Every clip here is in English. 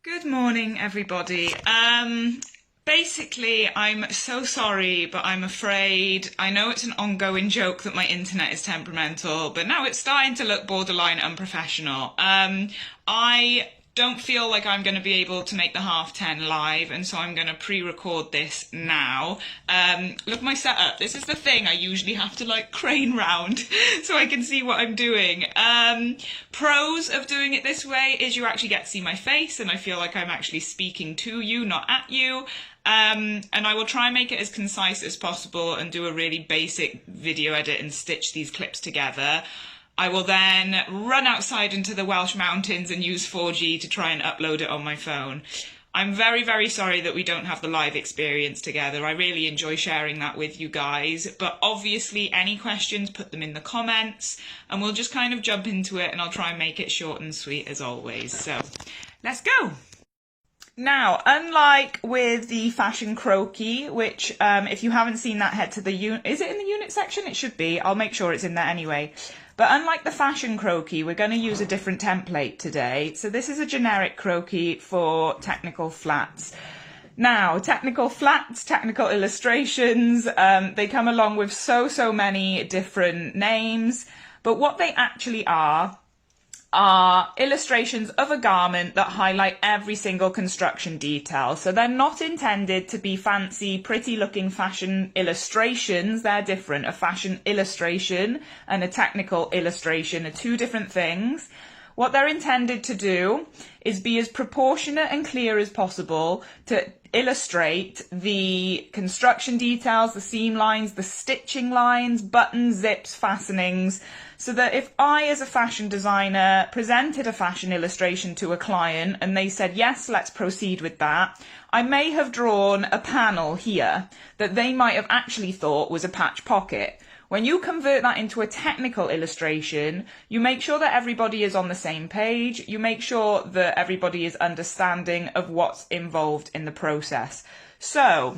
Good morning, everybody. Basically, I'm so sorry, but I'm afraid, I know it's an ongoing joke that my internet is temperamental, but now it's starting to look borderline unprofessional. I don't feel like I'm going to be able to make the 10:30 live, and so I'm going to pre-record this now. Look at my setup. This is the thing I usually have to like crane round so I can see what I'm doing. Pros of doing it this way is you actually get to see my face, and I feel like I'm actually speaking to you, not at you. And I will try and make it as concise as possible and do a really basic video edit and stitch these clips together. I will then run outside into the Welsh mountains and use 4G to try and upload it on my phone. I'm very, very sorry that we don't have the live experience together. I really enjoy sharing that with you guys. But obviously, any questions, put them in the comments and we'll just kind of jump into it, and I'll try and make it short and sweet as always. So let's go. Now, unlike with the fashion croquis, which if you haven't seen that, head to the unit. Is it in the unit section? It should be. I'll make sure it's in there anyway. But unlike the fashion croquis, we're going to use a different template today. So this is a generic croquis for technical flats. Now, technical flats, technical illustrations, they come along with so many different names. But what they actually are illustrations of a garment that highlight every single construction detail. So they're not intended to be fancy, pretty looking fashion illustrations. They're different. A fashion illustration and a technical illustration are two different things. What they're intended to do is be as proportionate and clear as possible to illustrate the construction details, the seam lines, the stitching lines, buttons, zips, fastenings, so that if I, as a fashion designer, presented a fashion illustration to a client and they said, yes, let's proceed with that, I may have drawn a panel here that they might have actually thought was a patch pocket. When you convert that into a technical illustration, you make sure that everybody is on the same page. You make sure that everybody is understanding of what's involved in the process. So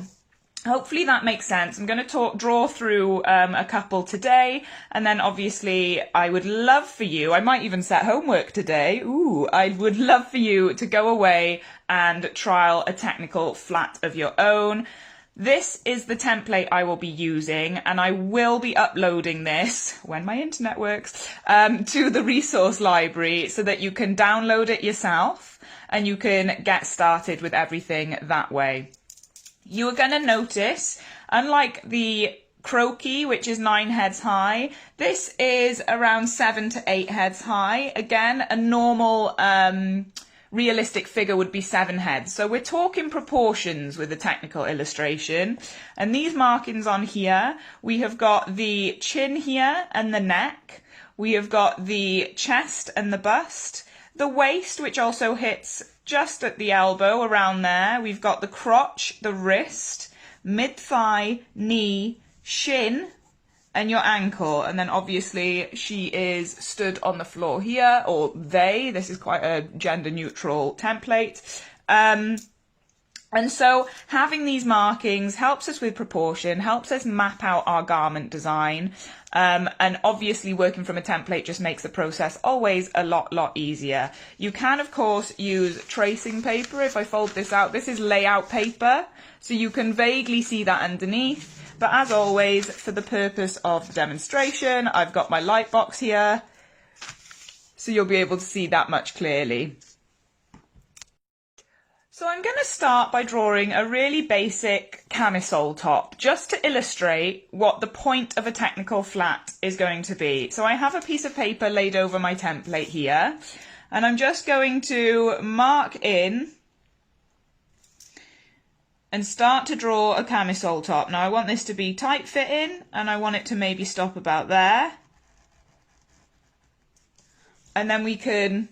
hopefully that makes sense. I'm going to draw through a couple today, and then obviously I would love for you, I might even set homework today. I would love for you to go away and trial a technical flat of your own. This is the template I will be using, and I will be uploading this, when my internet works, to the resource library so that you can download it yourself and you can get started with everything that way. You are going to notice, unlike the croquis, which is 9 heads high, this is around 7 to 8 heads high. Again, a normal realistic figure would be 7 heads. So we're talking proportions with the technical illustration. And these markings on here, we have got the chin here and the neck. We have got the chest and the bust. The waist, which also hits just at the elbow around there. We've got the crotch, the wrist, mid-thigh, knee, shin, and your ankle. And then obviously she is stood on the floor here, or they. This is quite a gender neutral template. And so having these markings helps us with proportion, helps us map out our garment design. And obviously working from a template just makes the process always a lot easier. You can, of course, use tracing paper. If I fold this out, this is layout paper, so you can vaguely see that underneath. But as always, for the purpose of the demonstration, I've got my light box here, so you'll be able to see that much clearly. So I'm going to start by drawing a really basic camisole top, just to illustrate what the point of a technical flat is going to be. So I have a piece of paper laid over my template here, and I'm just going to mark in and start to draw a camisole top. Now I want this to be tight fitting, and I want it to maybe stop about there. And then we can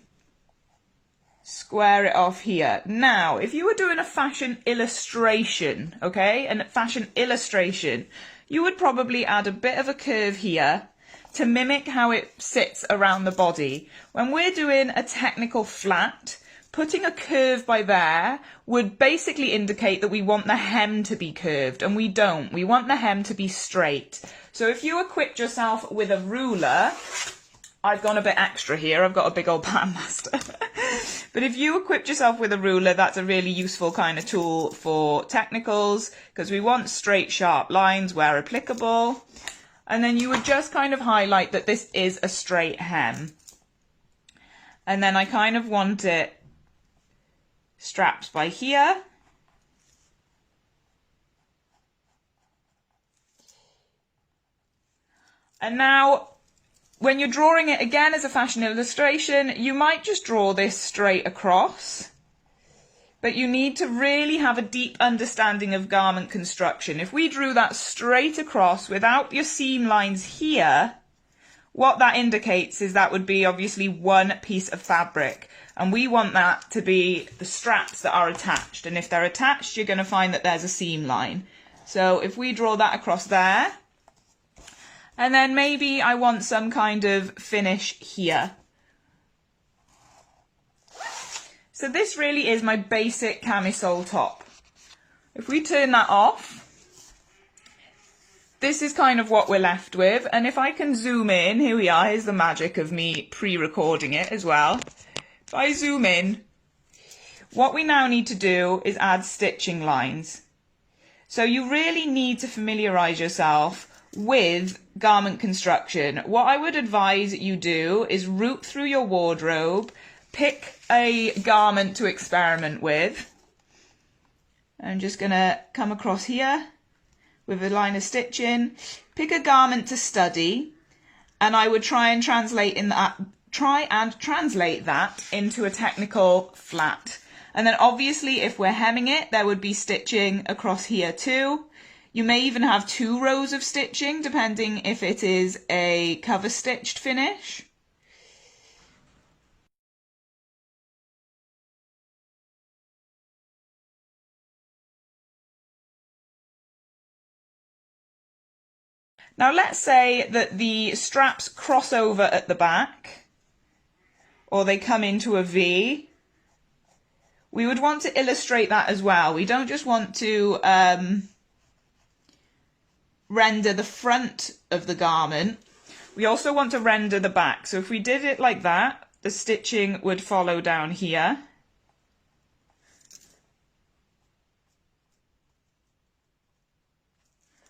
square it off here. Now, if you were doing a fashion illustration, okay, and fashion illustration, you would probably add a bit of a curve here to mimic how it sits around the body. When we're doing a technical flat, putting a curve by there would basically indicate that we want the hem to be curved, and we don't. We want the hem to be straight. So if you equipped yourself with a ruler, I've gone a bit extra here. I've got a big old Pan Master. But if you equipped yourself with a ruler, that's a really useful kind of tool for technicals, because we want straight, sharp lines where applicable. And then you would just kind of highlight that this is a straight hem. And then I kind of want it strapped by here. And now, when you're drawing it again as a fashion illustration, you might just draw this straight across. But you need to really have a deep understanding of garment construction. If we drew that straight across without your seam lines here, what that indicates is that would be obviously one piece of fabric. And we want that to be the straps that are attached. And if they're attached, you're going to find that there's a seam line. So if we draw that across there, and then maybe I want some kind of finish here. So this really is my basic camisole top. If we turn that off, this is kind of what we're left with. And if I can zoom in, here we are, here's the magic of me pre-recording it as well. If I zoom in, what we now need to do is add stitching lines. So you really need to familiarise yourself with garment construction. What I would advise you do is root through your wardrobe, pick a garment to experiment with. I'm just going to come across here with a line of stitching, pick a garment to study, and I would try and translate that into a technical flat. And then obviously if we're hemming it, there would be stitching across here too. You may even have 2 rows of stitching depending if it is a cover stitched finish. Now let's say that the straps cross over at the back, or they come into a V. We would want to illustrate that as well. We don't just want to render the front of the garment. We also want to render the back. So if we did it like that, the stitching would follow down here.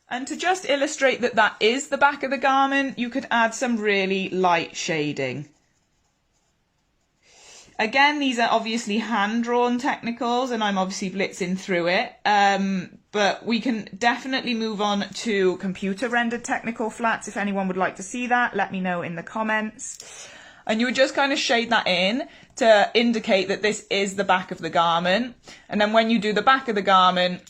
And to just illustrate that that is the back of the garment, you could add some really light shading. Again, these are obviously hand-drawn technicals, and I'm obviously blitzing through it, but we can definitely move on to computer-rendered technical flats. If anyone would like to see that, let me know in the comments. And you would just kind of shade that in to indicate that this is the back of the garment. And then when you do the back of the garment,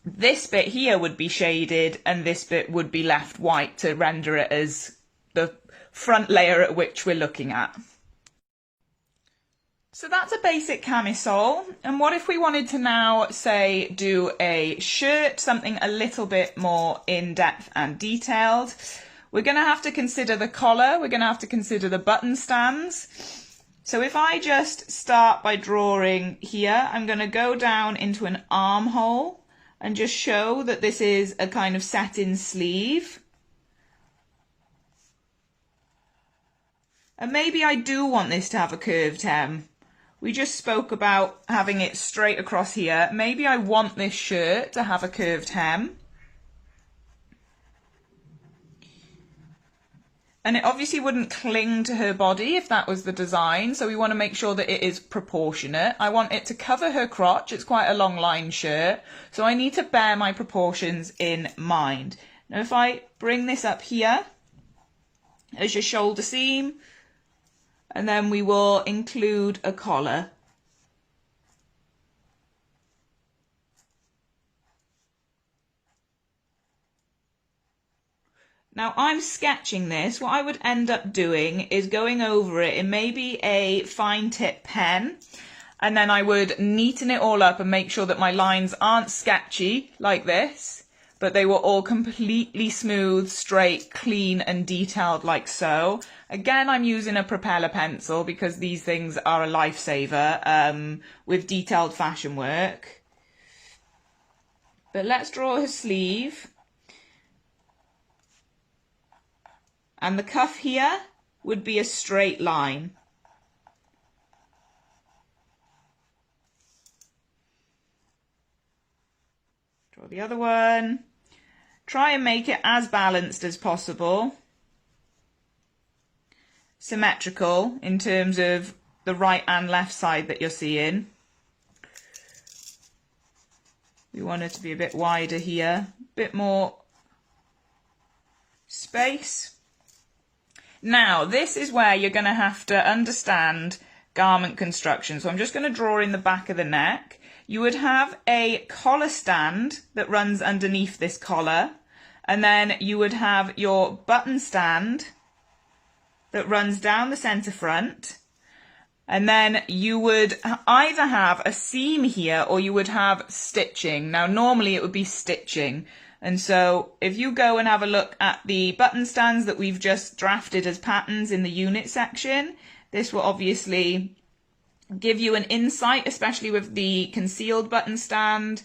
this bit here would be shaded and this bit would be left white to render it as the front layer at which we're looking at. So that's a basic camisole. And what if we wanted to now, say, do a shirt, something a little bit more in-depth and detailed? We're going to have to consider the collar. We're going to have to consider the button stands. So if I just start by drawing here, I'm going to go down into an armhole and just show that this is a kind of satin sleeve. And maybe I do want this to have a curved hem. We just spoke about having it straight across here. Maybe I want this shirt to have a curved hem. And it obviously wouldn't cling to her body if that was the design, so we want to make sure that it is proportionate. I want it to cover her crotch. It's quite a long line shirt, so I need to bear my proportions in mind. Now if I bring this up here as your shoulder seam, and then we will include a collar. Now I'm sketching this. What I would end up doing is going over it in maybe a fine tip pen, and then I would neaten it all up and make sure that my lines aren't sketchy like this, but they were all completely smooth, straight, clean and detailed like so. Again, I'm using a propeller pencil because these things are a lifesaver with detailed fashion work. But let's draw her sleeve. And the cuff here would be a straight line. Draw the other one. Try and make it as balanced as possible. Symmetrical in terms of the right and left side that you're seeing. We want it to be a bit wider here, a bit more space. Now, this is where you're going to have to understand garment construction. So I'm just going to draw in the back of the neck. You would have a collar stand that runs underneath this collar, and then you would have your button stand that runs down the centre front, and then you would either have a seam here or you would have stitching. Now normally it would be stitching, and so if you go and have a look at the button stands that we've just drafted as patterns in the unit section, this will obviously give you an insight, especially with the concealed button stand,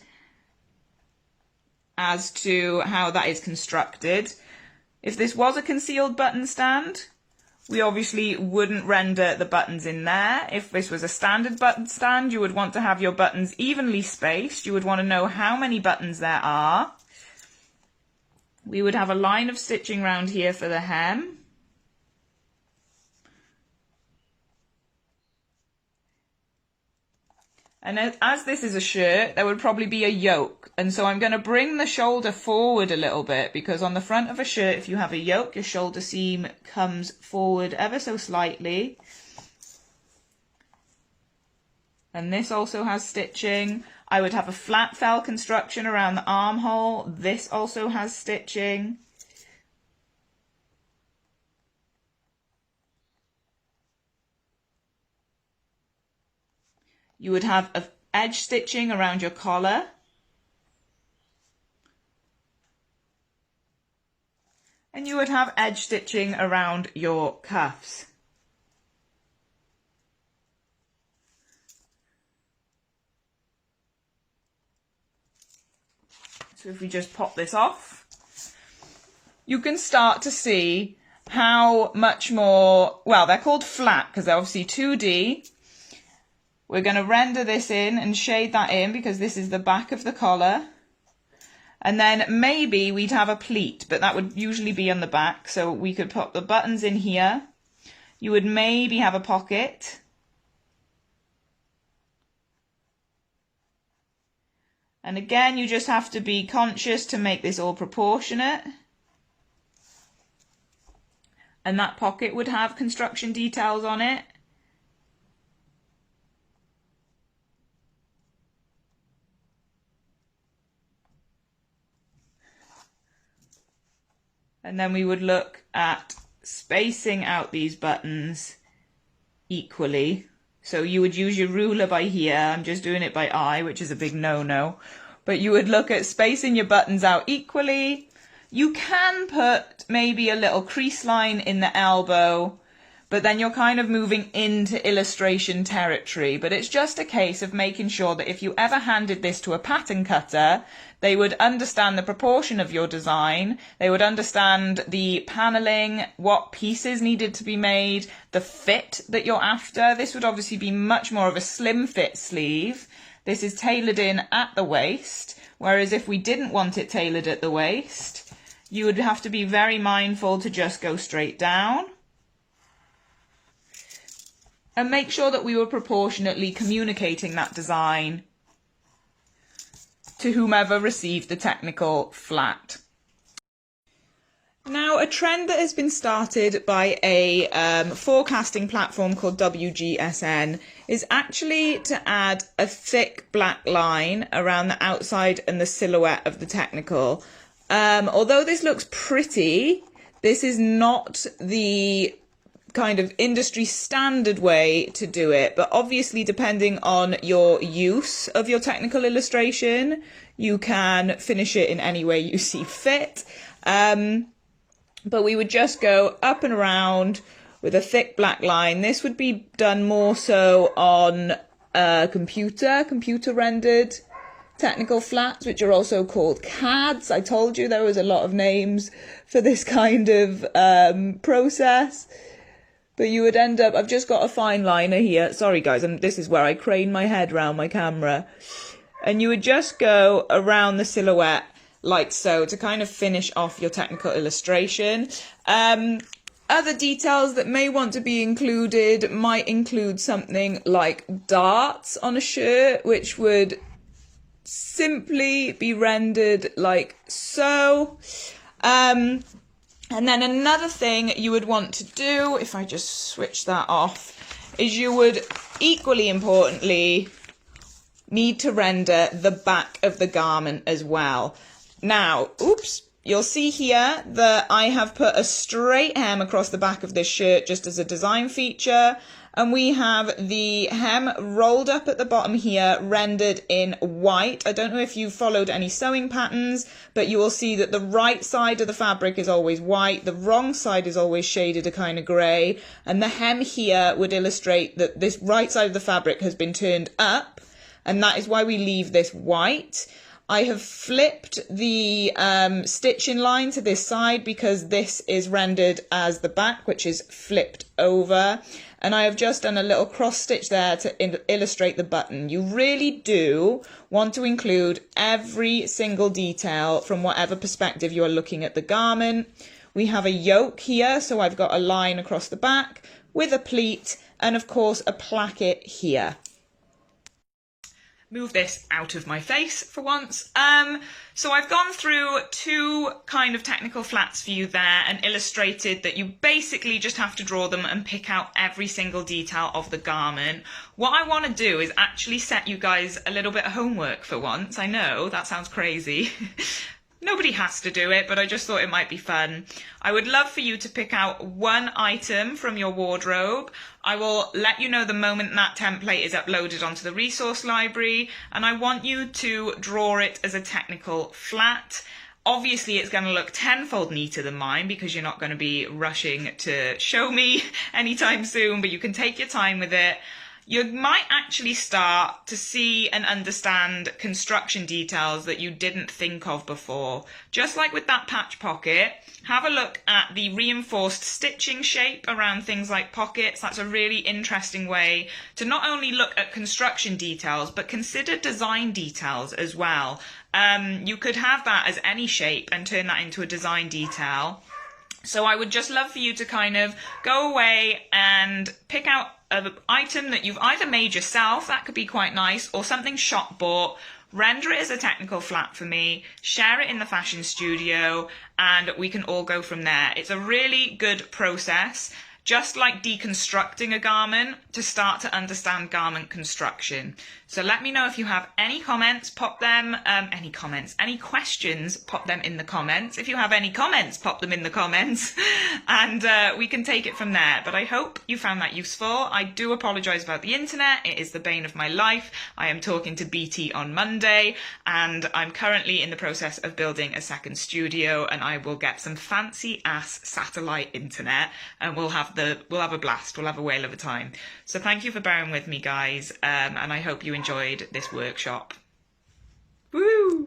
as to how that is constructed. If this was a concealed button stand, we obviously wouldn't render the buttons in there. If this was a standard button stand, you would want to have your buttons evenly spaced. You would want to know how many buttons there are. We would have a line of stitching around here for the hem. And as this is a shirt, there would probably be a yoke. And so I'm going to bring the shoulder forward a little bit, because on the front of a shirt, if you have a yoke, your shoulder seam comes forward ever so slightly. And this also has stitching. I would have a flat fell construction around the armhole. This also has stitching. You would have a edge stitching around your collar. And you would have edge stitching around your cuffs. So if we just pop this off, you can start to see how much more, well, they're called flat because they're obviously 2D. We're going to render this in and shade that in because this is the back of the collar. And then maybe we'd have a pleat, but that would usually be on the back. So we could put the buttons in here. You would maybe have a pocket. And again, you just have to be conscious to make this all proportionate. And that pocket would have construction details on it. And then we would look at spacing out these buttons equally. So you would use your ruler by here. I'm just doing it by eye, which is a big no-no. But you would look at spacing your buttons out equally. You can put maybe a little crease line in the elbow, but then you're kind of moving into illustration territory. But it's just a case of making sure that if you ever handed this to a pattern cutter, they would understand the proportion of your design, they would understand the paneling, what pieces needed to be made, the fit that you're after. This would obviously be much more of a slim fit sleeve. This is tailored in at the waist, whereas if we didn't want it tailored at the waist, you would have to be very mindful to just go straight down. And make sure that we were proportionately communicating that design to whomever received the technical flat. Now, a trend that has been started by a forecasting platform called WGSN is actually to add a thick black line around the outside and the silhouette of the technical. Although this looks pretty, this is not the kind of industry standard way to do it, but obviously depending on your use of your technical illustration, you can finish it in any way you see fit. But we would just go up and around with a thick black line. This would be done more so on computer rendered technical flats, which are also called CADs. I told you there was a lot of names for this kind of process. But you would end up, I've just got a fine liner here. Sorry guys, this is where I crane my head round my camera. and you would just go around the silhouette like so to kind of finish off your technical illustration. Other details that may want to be included might include something like darts on a shirt, which would simply be rendered like so. And then another thing you would want to do, if I just switch that off, is you would equally importantly need to render the back of the garment as well. Now, oops, you'll see here that I have put a straight hem across the back of this shirt just as a design feature. And we have the hem rolled up at the bottom here, rendered in white. I don't know if you've followed any sewing patterns, but you will see that the right side of the fabric is always white. The wrong side is always shaded a kind of grey. And the hem here would illustrate that this right side of the fabric has been turned up. And that is why we leave this white. I have flipped the stitching line to this side because this is rendered as the back, which is flipped over. And I have just done a little cross stitch there to illustrate the button. You really do want to include every single detail from whatever perspective you are looking at the garment. We have a yoke here, so I've got a line across the back with a pleat and of course a placket here. Move this out of my face for once. So I've gone through two kind of technical flats for you there and illustrated that you basically just have to draw them and pick out every single detail of the garment. What I want to do is actually set you guys a little bit of homework for once. I know that sounds crazy. Nobody has to do it, but I just thought it might be fun. I would love for you to pick out one item from your wardrobe. I will let you know the moment that template is uploaded onto the resource library, and I want you to draw it as a technical flat. Obviously, it's going to look tenfold neater than mine because you're not going to be rushing to show me anytime soon, but you can take your time with it. You might actually start to see and understand construction details that you didn't think of before. Just like with that patch pocket, have a look at the reinforced stitching shape around things like pockets. That's a really interesting way to not only look at construction details, but consider design details as well. You could have that as any shape and turn that into a design detail. So I would just love for you to kind of go away and pick out an item that you've either made yourself, that could be quite nice, or something shop bought, render it as a technical flat for me, share it in the fashion studio, and we can all go from there. It's a really good process, just like deconstructing a garment, to start to understand garment construction. So let me know if you have any comments, pop them, any questions, pop them in the comments. If you have any comments, pop them in the comments, and we can take it from there. But I hope you found that useful. I do apologise about the internet. It is the bane of my life. I am talking to BT on Monday, and I'm currently in the process of building a second studio, and I will get some fancy ass satellite internet, and we'll have a blast. We'll have a whale of a time. So thank you for bearing with me, guys, and I hope you enjoyed this workshop. Woo!